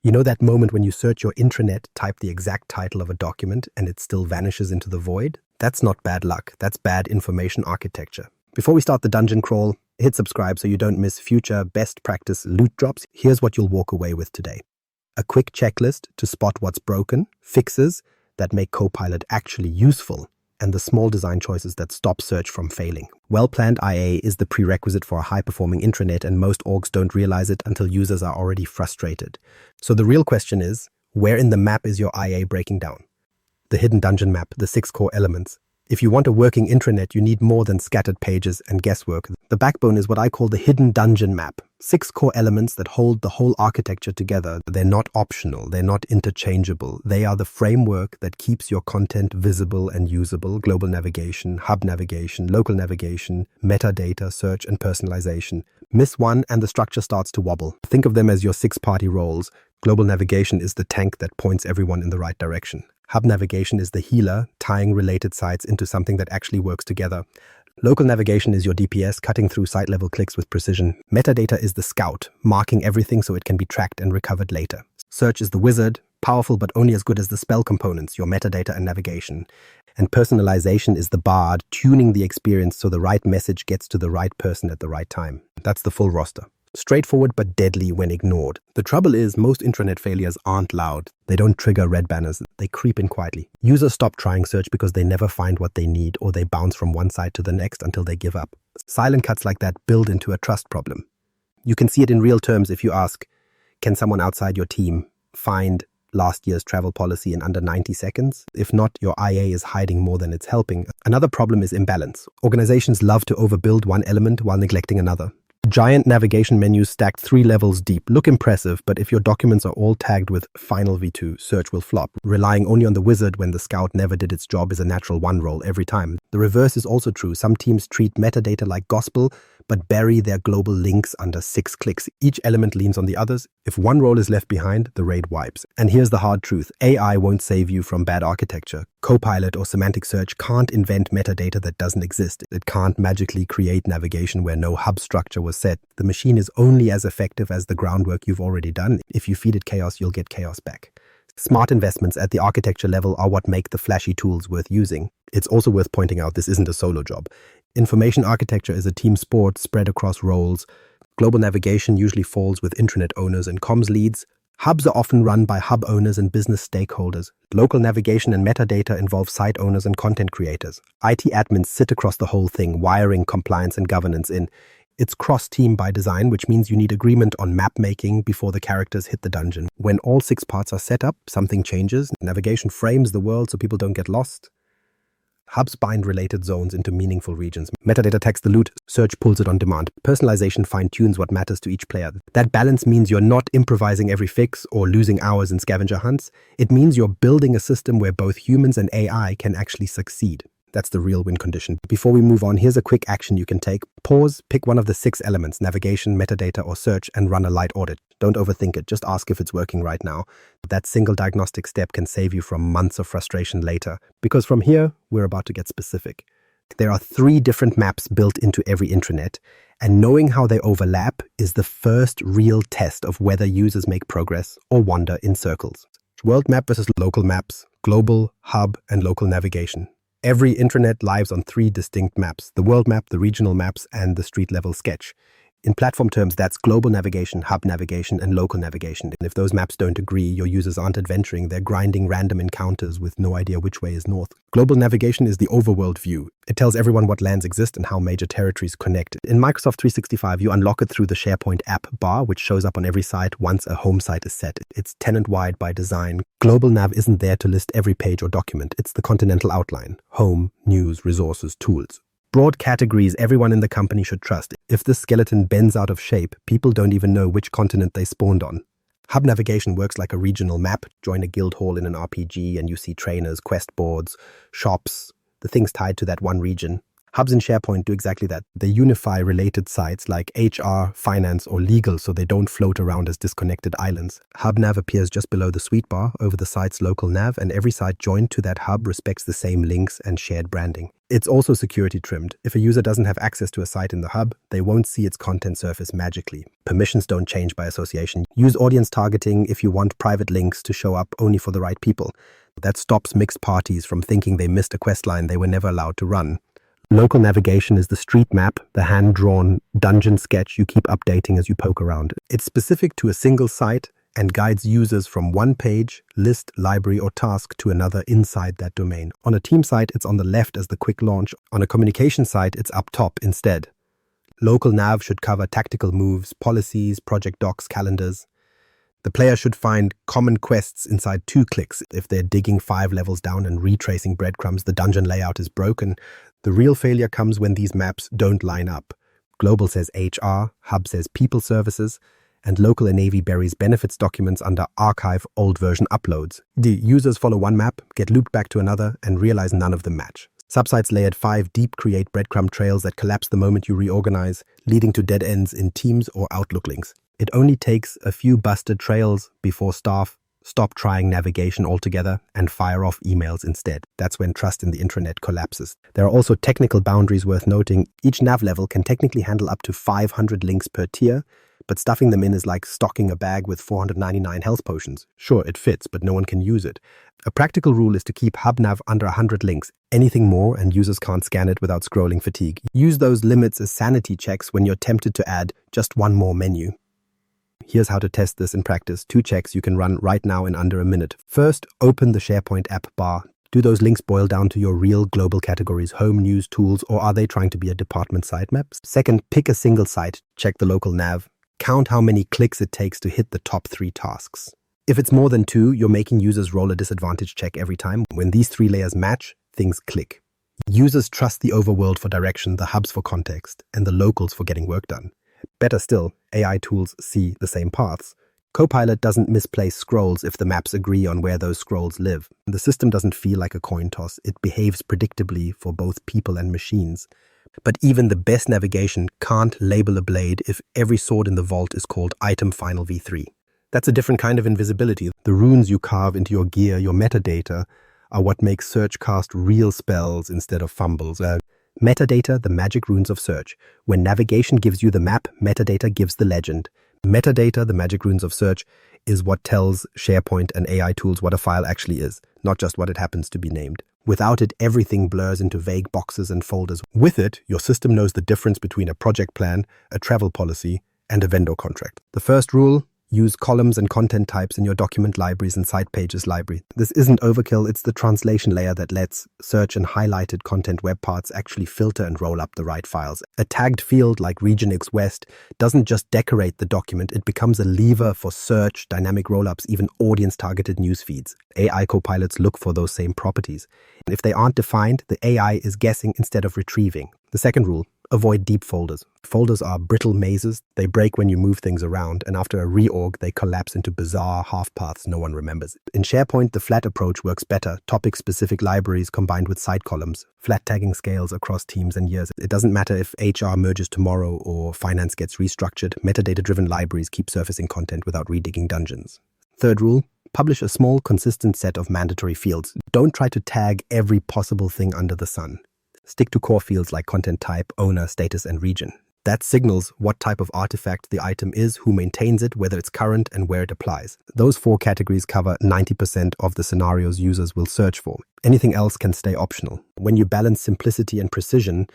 You know that moment when you search your intranet, type the exact title of a document, and it still vanishes into the void? That's not bad luck, that's bad information architecture. Before we start the dungeon crawl, hit subscribe so you don't miss future best practice loot drops. Here's what you'll walk away with today. A quick checklist to spot what's broken, fixes that make Copilot actually useful, and the small design choices that stop search from failing. Well-planned IA is the prerequisite for a high-performing intranet, and most orgs don't realize it until users are already frustrated. So the real question is, where in the map is your IA breaking down? The hidden dungeon map, the 6 core elements. If you want a working intranet, you need more than scattered pages and guesswork. The backbone is what I call the hidden dungeon map. 6 core elements that hold the whole architecture together. They're not optional, they're not interchangeable. They are the framework that keeps your content visible and usable. Global navigation, hub navigation, local navigation, metadata, search, and personalization. Miss one and the structure starts to wobble. Think of them as your 6-party roles. Global navigation is the tank that points everyone in the right direction. Hub navigation is the healer, tying related sites into something that actually works together. Local navigation is your DPS, cutting through site-level clicks with precision. Metadata is the scout, marking everything so it can be tracked and recovered later. Search is the wizard, powerful but only as good as the spell components, your metadata and navigation. And personalization is the bard, tuning the experience so the right message gets to the right person at the right time. That's the full roster. Straightforward but deadly when ignored. The trouble is, most intranet failures aren't loud. They don't trigger red banners. They creep in quietly. Users stop trying search because they never find what they need, or they bounce from one side to the next until they give up. Silent cuts like that build into a trust problem. You can see it in real terms if you ask, can someone outside your team find last year's travel policy in under 90 seconds? If not, your IA is hiding more than it's helping. Another problem is imbalance. Organizations love to overbuild one element while neglecting another. Giant navigation menus stacked 3 levels deep look impressive, but if your documents are all tagged with Final V2, search will flop. Relying only on the wizard when the scout never did its job is a natural one roll every time. The reverse is also true. Some teams treat metadata like gospel, but bury their global links under 6 clicks. Each element leans on the others. If one role is left behind, the raid wipes. And here's the hard truth. AI won't save you from bad architecture. Copilot or semantic search can't invent metadata that doesn't exist. It can't magically create navigation where no hub structure was set. The machine is only as effective as the groundwork you've already done. If you feed it chaos, you'll get chaos back. Smart investments at the architecture level are what make the flashy tools worth using. It's also worth pointing out this isn't a solo job. Information architecture is a team sport spread across roles. Global navigation usually falls with intranet owners and comms leads. Hubs are often run by hub owners and business stakeholders. Local navigation and metadata involve site owners and content creators. IT admins sit across the whole thing, wiring compliance and governance in. It's cross-team by design, which means you need agreement on map making before the characters hit the dungeon. When all 6 parts are set up, something changes. Navigation frames the world so people don't get lost. Hubs bind related zones into meaningful regions. Metadata tags the loot, search pulls it on demand. Personalization fine-tunes what matters to each player. That balance means you're not improvising every fix or losing hours in scavenger hunts. It means you're building a system where both humans and AI can actually succeed. That's the real win condition. Before we move on, here's a quick action you can take. Pause, pick one of the 6 elements, navigation, metadata, or search, and run a light audit. Don't overthink it, just ask if it's working right now. That single diagnostic step can save you from months of frustration later. Because from here, we're about to get specific. There are 3 different maps built into every intranet, and knowing how they overlap is the first real test of whether users make progress or wander in circles. World map versus local maps, global, hub, and local navigation. Every intranet lives on 3 distinct maps, the world map, the regional maps, and the street-level sketch. In platform terms, that's global navigation, hub navigation, and local navigation. And if those maps don't agree, your users aren't adventuring, they're grinding random encounters with no idea which way is north. Global navigation is the overworld view. It tells everyone what lands exist and how major territories connect. In Microsoft 365, you unlock it through the SharePoint app bar, which shows up on every site once a home site is set. It's tenant-wide by design. Global nav isn't there to list every page or document. It's the continental outline: home, news, resources, tools. Broad categories everyone in the company should trust. If this skeleton bends out of shape, people don't even know which continent they spawned on. Hub navigation works like a regional map. Join a guild hall in an RPG and you see trainers, quest boards, shops, the things tied to that one region. Hubs in SharePoint do exactly that. They unify related sites like HR, finance, or legal so they don't float around as disconnected islands. Hub nav appears just below the suite bar over the site's local nav, and every site joined to that hub respects the same links and shared branding. It's also security trimmed. If a user doesn't have access to a site in the hub, they won't see its content surface magically. Permissions don't change by association. Use audience targeting if you want private links to show up only for the right people. That stops mixed parties from thinking they missed a quest line they were never allowed to run. Local navigation is the street map, the hand-drawn dungeon sketch you keep updating as you poke around. It's specific to a single site and guides users from one page, list, library, or task to another inside that domain. On a team site, it's on the left as the quick launch. On a communication site, it's up top instead. Local nav should cover tactical moves, policies, project docs, calendars. The player should find common quests inside 2 clicks. If they're digging 5 levels down and retracing breadcrumbs, the dungeon layout is broken. The real failure comes when these maps don't line up. Global says HR, Hub says People Services, and Local and Navy buries benefits documents under Archive Old Version Uploads. The users follow one map, get looped back to another, and realize none of them match. Subsites layered 5 deep create breadcrumb trails that collapse the moment you reorganize, leading to dead ends in Teams or Outlook links. It only takes a few busted trails before staff stop trying navigation altogether and fire off emails instead. That's when trust in the intranet collapses. There are also technical boundaries worth noting. Each nav level can technically handle up to 500 links per tier, but stuffing them in is like stocking a bag with 499 health potions. Sure, it fits, but no one can use it. A practical rule is to keep HubNav under 100 links. Anything more and users can't scan it without scrolling fatigue. Use those limits as sanity checks when you're tempted to add just one more menu. Here's how to test this in practice. 2 checks you can run right now in under a minute. First, open the SharePoint app bar. Do those links boil down to your real global categories, home, news, tools, or are they trying to be a department sitemap? Second, pick a single site. Check the local nav. Count how many clicks it takes to hit the top 3 tasks. If it's more than 2, you're making users roll a disadvantage check every time. When these 3 layers match, things click. Users trust the overworld for direction, the hubs for context, and the locals for getting work done. Better still, AI tools see the same paths. Copilot doesn't misplace scrolls if the maps agree on where those scrolls live. The system doesn't feel like a coin toss. It behaves predictably for both people and machines. But even the best navigation can't label a blade if every sword in the vault is called Item Final V3. That's a different kind of invisibility. The runes you carve into your gear, your metadata, are what makes search cast real spells instead of fumbles. Metadata, the magic runes of search. When navigation gives you the map, metadata gives the legend. Metadata, the magic runes of search, is what tells SharePoint and AI tools what a file actually is, not just what it happens to be named. Without it, everything blurs into vague boxes and folders. With it, your system knows the difference between a project plan, a travel policy, and a vendor contract. The first rule: use columns and content types in your document libraries and site pages library. This isn't overkill, it's the translation layer that lets search and highlighted content web parts actually filter and roll up the right files. A tagged field like Region X West doesn't just decorate the document, it becomes a lever for search, dynamic rollups, even audience-targeted news feeds. AI copilots look for those same properties. If they aren't defined, the AI is guessing instead of retrieving. The second rule: avoid deep folders. Folders are brittle mazes. They break when you move things around, and after a reorg, they collapse into bizarre half paths no one remembers. In SharePoint, the flat approach works better. Topic-specific libraries combined with site columns. Flat tagging scales across teams and years. It doesn't matter if HR merges tomorrow or finance gets restructured. Metadata-driven libraries keep surfacing content without redigging dungeons. Third rule: publish a small, consistent set of mandatory fields. Don't try to tag every possible thing under the sun. Stick to core fields like content type, owner, status, and region. That signals what type of artifact the item is, who maintains it, whether it's current, and where it applies. Those 4 categories cover 90% of the scenarios users will search for. Anything else can stay optional. When you balance simplicity and precision,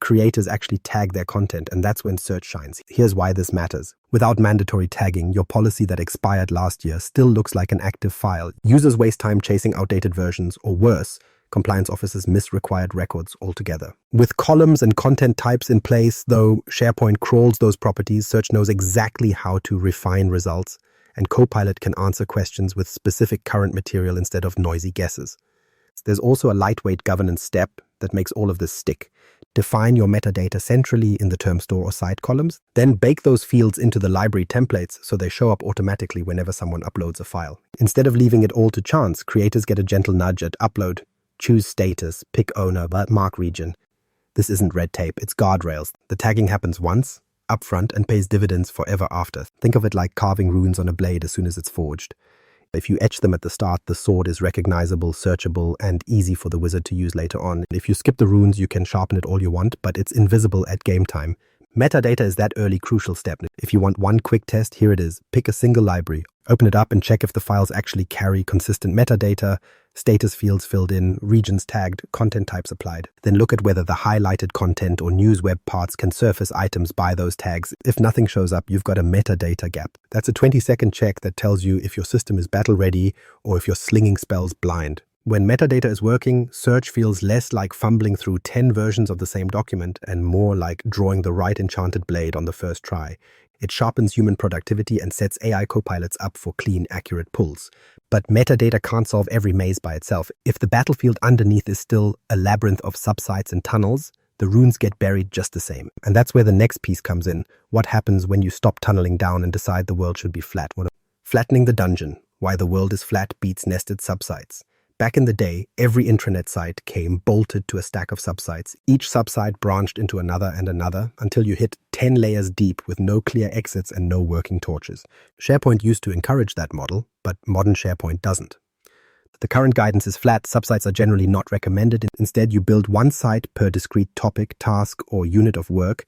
creators actually tag their content, and that's when search shines. Here's why this matters. Without mandatory tagging, your policy that expired last year still looks like an active file. Users waste time chasing outdated versions, or worse, compliance officers miss required records altogether. With columns and content types in place, though, SharePoint crawls those properties, search knows exactly how to refine results, and Copilot can answer questions with specific current material instead of noisy guesses. There's also a lightweight governance step that makes all of this stick. Define your metadata centrally in the term store or site columns, then bake those fields into the library templates so they show up automatically whenever someone uploads a file. Instead of leaving it all to chance, creators get a gentle nudge at upload. Choose status, pick owner, mark region. This isn't red tape, it's guardrails. The tagging happens once, upfront, and pays dividends forever after. Think of it like carving runes on a blade as soon as it's forged. If you etch them at the start, the sword is recognizable, searchable, and easy for the wizard to use later on. If you skip the runes, you can sharpen it all you want, but it's invisible at game time. Metadata is that early crucial step. If you want one quick test, here it is. Pick a single library, open it up and check if the files actually carry consistent metadata, status fields filled in, regions tagged, content types applied. Then look at whether the highlighted content or news web parts can surface items by those tags. If nothing shows up, you've got a metadata gap. That's a 20-second check that tells you if your system is battle ready or if you're slinging spells blind. When metadata is working, search feels less like fumbling through 10 versions of the same document and more like drawing the right enchanted blade on the first try. It sharpens human productivity and sets AI copilots up for clean, accurate pulls. But metadata can't solve every maze by itself. If the battlefield underneath is still a labyrinth of subsites and tunnels, the runes get buried just the same. And that's where the next piece comes in. What happens when you stop tunneling down and decide the world should be flat? Flattening the dungeon. Why the world is flat beats nested subsites. Back in the day, every intranet site came bolted to a stack of subsites. Each subsite branched into another and another until you hit 10 layers deep with no clear exits and no working torches. SharePoint used to encourage that model, but modern SharePoint doesn't. The current guidance is flat. Subsites are generally not recommended. Instead, you build one site per discrete topic, task, or unit of work,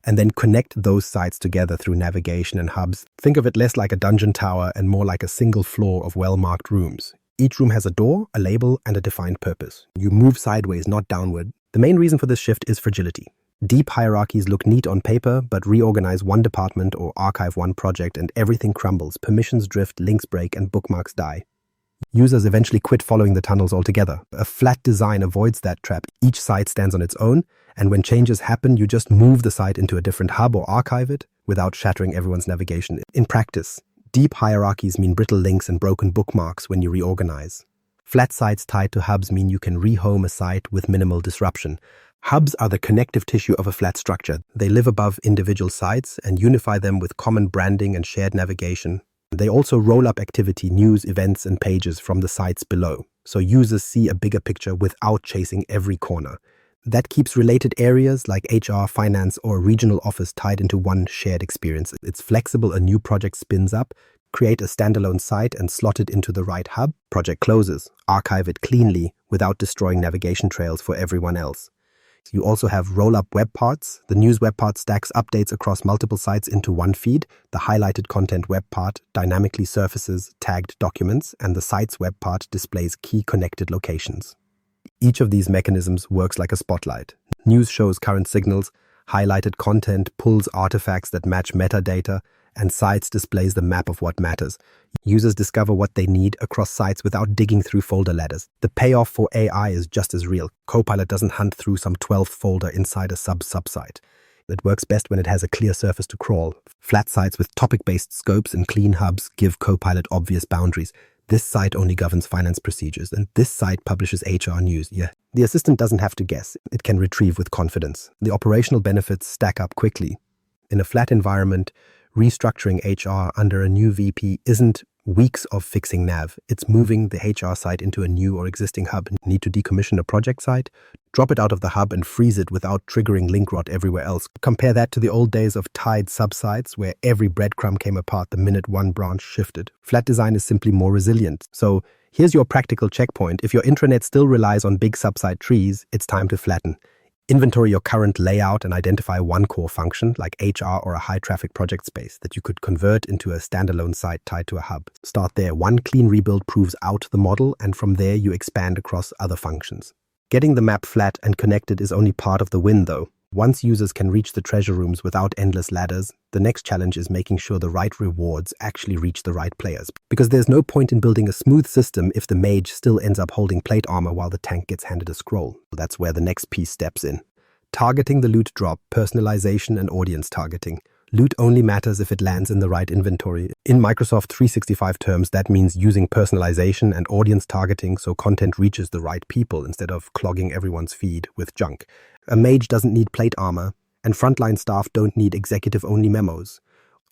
and then connect those sites together through navigation and hubs. Think of it less like a dungeon tower and more like a single floor of well-marked rooms. Each room has a door, a label, and a defined purpose. You move sideways, not downward. The main reason for this shift is fragility. Deep hierarchies look neat on paper, but reorganize one department or archive one project and everything crumbles. Permissions drift, links break, and bookmarks die. Users eventually quit following the tunnels altogether. A flat design avoids that trap. Each site stands on its own, and when changes happen, you just move the site into a different hub or archive it without shattering everyone's navigation. In practice, deep hierarchies mean brittle links and broken bookmarks when you reorganize. Flat sites tied to hubs mean you can rehome a site with minimal disruption. Hubs are the connective tissue of a flat structure. They live above individual sites and unify them with common branding and shared navigation. They also roll up activity, news, events, and pages from the sites below, so users see a bigger picture without chasing every corner. That keeps related areas like HR, finance, or regional office tied into one shared experience. It's flexible. A new project spins up, create a standalone site and slot it into the right hub. Project closes, archive it cleanly without destroying navigation trails for everyone else. You also have roll-up web parts. The news web part stacks updates across multiple sites into one feed. The highlighted content web part dynamically surfaces tagged documents, and the site's web part displays key connected locations. Each of these mechanisms works like a spotlight. News shows current signals, highlighted content pulls artifacts that match metadata, and sites displays the map of what matters. Users discover what they need across sites without digging through folder ladders. The payoff for AI is just as real. Copilot doesn't hunt through some 12th folder inside a subsite. It works best when it has a clear surface to crawl. Flat sites with topic-based scopes and clean hubs give Copilot obvious boundaries. This site only governs finance procedures, and this site publishes HR news. The assistant doesn't have to guess. It can retrieve with confidence. The operational benefits stack up quickly. In a flat environment, restructuring HR under a new VP isn't weeks of fixing nav. It's moving the HR site into a new or existing hub. Need to decommission a project site? Drop it out of the hub and freeze it without triggering link rot everywhere else. Compare that to the old days of tied subsites where every breadcrumb came apart the minute one branch shifted. Flat design is simply more resilient. So here's your practical checkpoint. If your intranet still relies on big subsite trees, it's time to flatten. Inventory your current layout and identify one core function like HR or a high-traffic project space that you could convert into a standalone site tied to a hub. Start there. One clean rebuild proves out the model, and from there you expand across other functions. Getting the map flat and connected is only part of the win, though. Once users can reach the treasure rooms without endless ladders, the next challenge is making sure the right rewards actually reach the right players. Because there's no point in building a smooth system if the mage still ends up holding plate armor while the tank gets handed a scroll. That's where the next piece steps in. Targeting the loot drop, personalization, and audience targeting. Loot only matters if it lands in the right inventory. In Microsoft 365 terms, that means using personalization and audience targeting so content reaches the right people instead of clogging everyone's feed with junk. A mage doesn't need plate armor, and frontline staff don't need executive-only memos.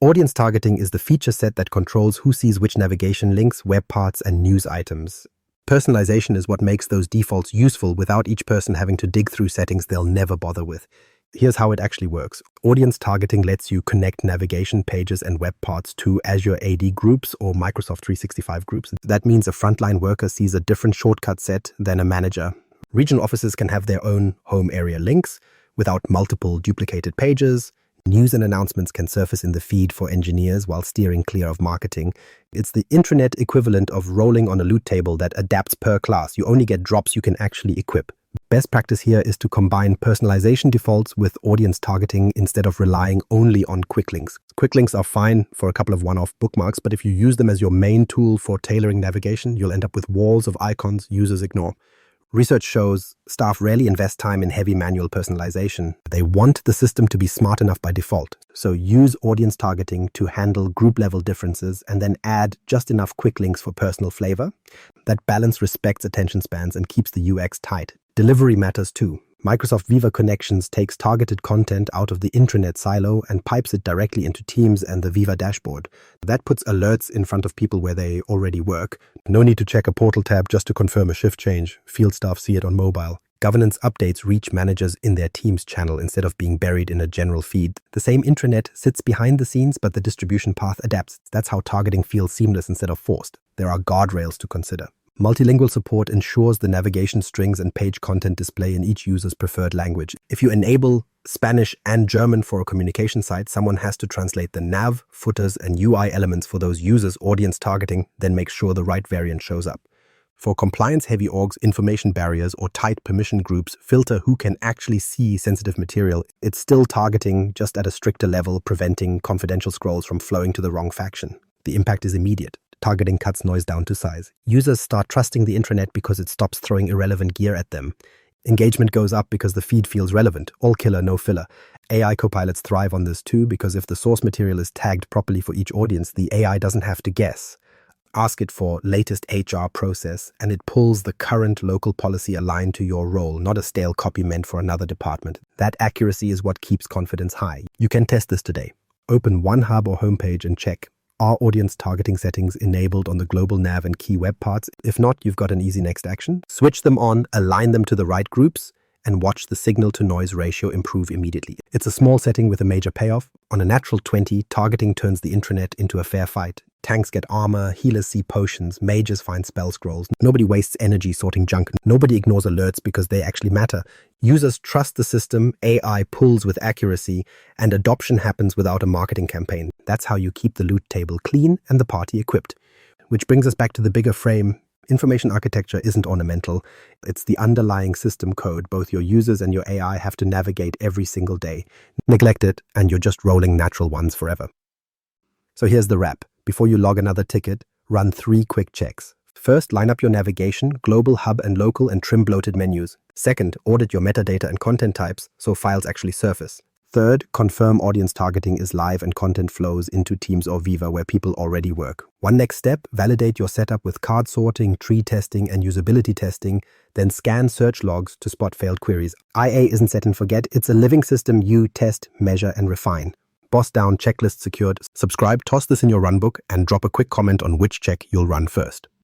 Audience targeting is the feature set that controls who sees which navigation links, web parts, and news items. Personalization is what makes those defaults useful without each person having to dig through settings they'll never bother with. Here's how it actually works. Audience targeting lets you connect navigation pages and web parts to Azure AD groups or Microsoft 365 groups. That means a frontline worker sees a different shortcut set than a manager. Regional offices can have their own home area links without multiple duplicated pages. News and announcements can surface in the feed for engineers while steering clear of marketing. It's the intranet equivalent of rolling on a loot table that adapts per class. You only get drops you can actually equip. Best practice here is to combine personalization defaults with audience targeting instead of relying only on quick links. Quick links are fine for a couple of one-off bookmarks, but if you use them as your main tool for tailoring navigation, you'll end up with walls of icons users ignore. Research shows staff rarely invest time in heavy manual personalization. They want the system to be smart enough by default. So use audience targeting to handle group-level differences and then add just enough quick links for personal flavor. That balance respects attention spans and keeps the UX tight. Delivery matters too. Microsoft Viva Connections takes targeted content out of the intranet silo and pipes it directly into Teams and the Viva dashboard. That puts alerts in front of people where they already work. No need to check a portal tab just to confirm a shift change. Field staff see it on mobile. Governance updates reach managers in their Teams channel instead of being buried in a general feed. The same intranet sits behind the scenes, but the distribution path adapts. That's how targeting feels seamless instead of forced. There are guardrails to consider. Multilingual support ensures the navigation strings and page content display in each user's preferred language. If you enable Spanish and German for a communication site, someone has to translate the nav, footers, and UI elements for those users' audience targeting, then make sure the right variant shows up. For compliance-heavy orgs, information barriers, or tight permission groups filter who can actually see sensitive material. It's still targeting, just at a stricter level, preventing confidential scrolls from flowing to the wrong faction. The impact is immediate. Targeting cuts noise down to size. Users start trusting the intranet because it stops throwing irrelevant gear at them. Engagement goes up because the feed feels relevant. All killer, no filler. AI copilots thrive on this too because if the source material is tagged properly for each audience, the AI doesn't have to guess. Ask it for latest HR process and it pulls the current local policy aligned to your role, not a stale copy meant for another department. That accuracy is what keeps confidence high. You can test this today. Open one hub or homepage and check. Are audience targeting settings enabled on the global nav and key web parts? If not, you've got an easy next action. Switch them on, align them to the right groups, and watch the signal-to-noise ratio improve immediately. It's a small setting with a major payoff. On a natural 20, targeting turns the intranet into a fair fight. Tanks get armor, healers see potions, mages find spell scrolls. Nobody wastes energy sorting junk. Nobody ignores alerts because they actually matter. Users trust the system, AI pulls with accuracy, and adoption happens without a marketing campaign. That's how you keep the loot table clean and the party equipped. Which brings us back to the bigger frame. Information architecture isn't ornamental. It's the underlying system code both your users and your AI have to navigate every single day. Neglect it, and you're just rolling natural ones forever. So here's the wrap. Before you log another ticket, run 3 quick checks. First, line up your navigation, global, hub, and local, and trim bloated menus. Second, audit your metadata and content types so files actually surface. Third, confirm audience targeting is live and content flows into Teams or Viva where people already work. One next step, validate your setup with card sorting, tree testing, and usability testing, then scan search logs to spot failed queries. IA isn't set and forget, it's a living system you test, measure, and refine. Boss down, checklist secured. Subscribe, toss this in your runbook, and drop a quick comment on which check you'll run first.